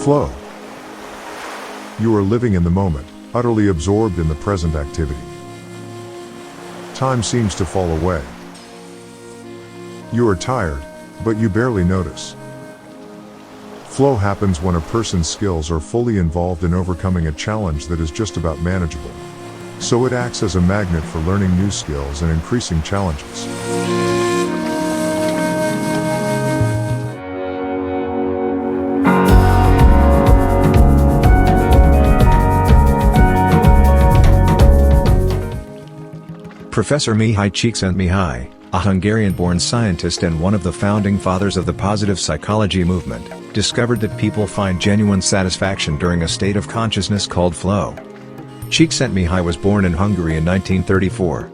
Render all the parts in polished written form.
Flow. You are living in the moment, utterly absorbed in the present activity. Time seems to fall away. You are tired, but you barely notice. Flow happens when a person's skills are fully involved in overcoming a challenge that is just about manageable. So it acts as a magnet for learning new skills and increasing challenges. Professor Mihaly Csikszentmihalyi, a Hungarian-born scientist and one of the founding fathers of the positive psychology movement, discovered that people find genuine satisfaction during a state of consciousness called flow. Csikszentmihalyi was born in Hungary in 1934.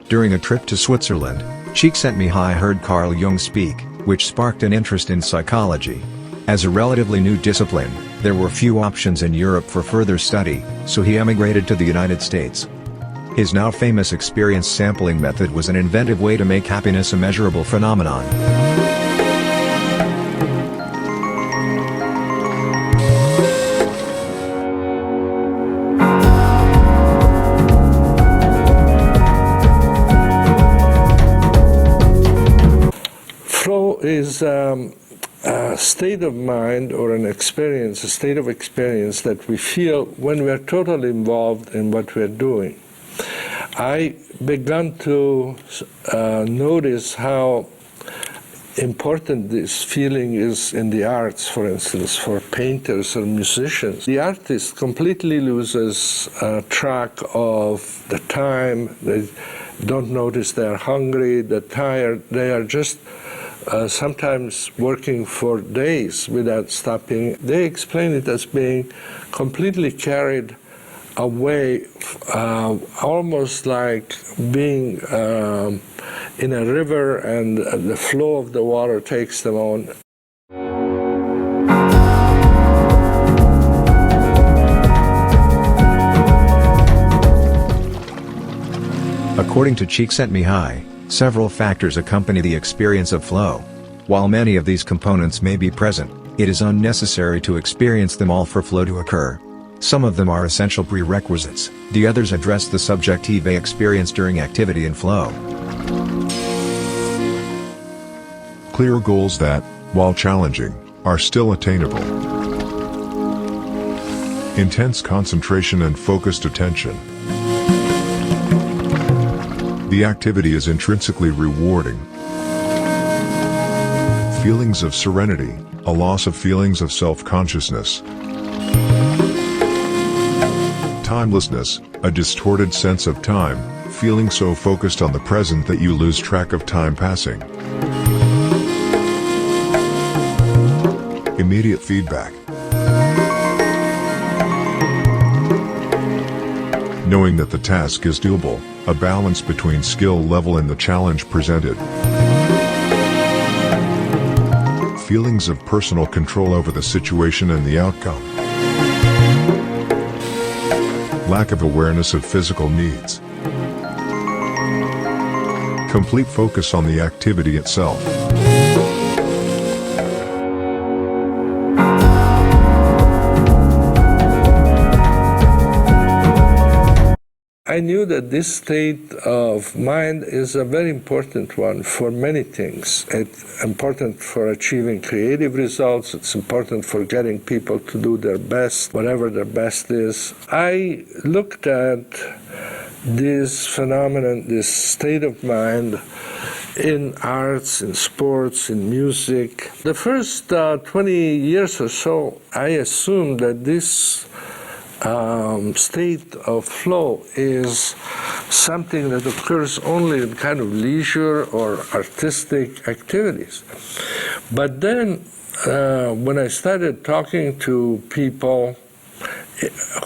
During a trip to Switzerland, Csikszentmihalyi heard Carl Jung speak, which sparked an interest in psychology. As a relatively new discipline, there were few options in Europe for further study, so he emigrated to the United States. His now famous experience sampling method was an inventive way to make happiness a measurable phenomenon. Flow is a state of mind or an experience, a state of experience that we feel when we are totally involved in what we are doing. I began to notice how important this feeling is in the arts, for instance, for painters or musicians. The artist completely loses track of the time. They don't notice they're hungry, they're tired. They are just sometimes working for days without stopping. They explain it as being completely carried away, almost like being in a river and the flow of the water takes them on. According to Csikszentmihalyi, several factors accompany the experience of flow. While many of these components may be present, it is unnecessary to experience them all for flow to occur. Some of them are essential prerequisites, the others address the subjective experience during activity and flow. Clear goals that, while challenging, are still attainable. Intense concentration and focused attention. The activity is intrinsically rewarding. Feelings of serenity, a loss of feelings of self-consciousness. Timelessness, a distorted sense of time, feeling so focused on the present that you lose track of time passing. Immediate feedback. Knowing that the task is doable, a balance between skill level and the challenge presented. Feelings of personal control over the situation and the outcome. Lack of awareness of physical needs. Complete focus on the activity itself. I knew that this state of mind is a very important one for many things. It's important for achieving creative results. It's important for getting people to do their best, whatever their best is. I looked at this phenomenon, this state of mind, in arts, in sports, in music. The first 20 years or so, I assumed that this state of flow is something that occurs only in kind of leisure or artistic activities. But then when I started talking to people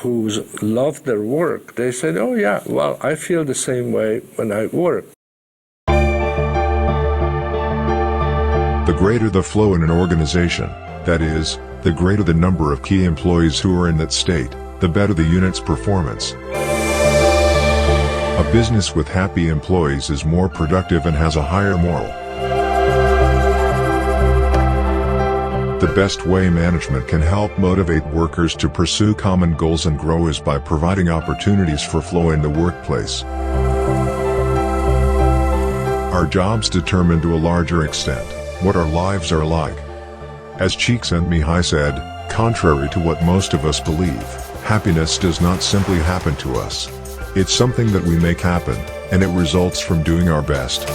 who love their work, they said, oh yeah, well, I feel the same way when I work. The greater the flow in an organization, that is, the greater the number of key employees who are in that state, the better the unit's performance. A business with happy employees is more productive and has a higher moral. the best way management can help motivate workers to pursue common goals and grow is by providing opportunities for flow in the workplace. Our jobs determine to a larger extent what our lives are like. As Csikszentmihalyi said, contrary to what most of us believe, happiness does not simply happen to us. It's something that we make happen, and it results from doing our best.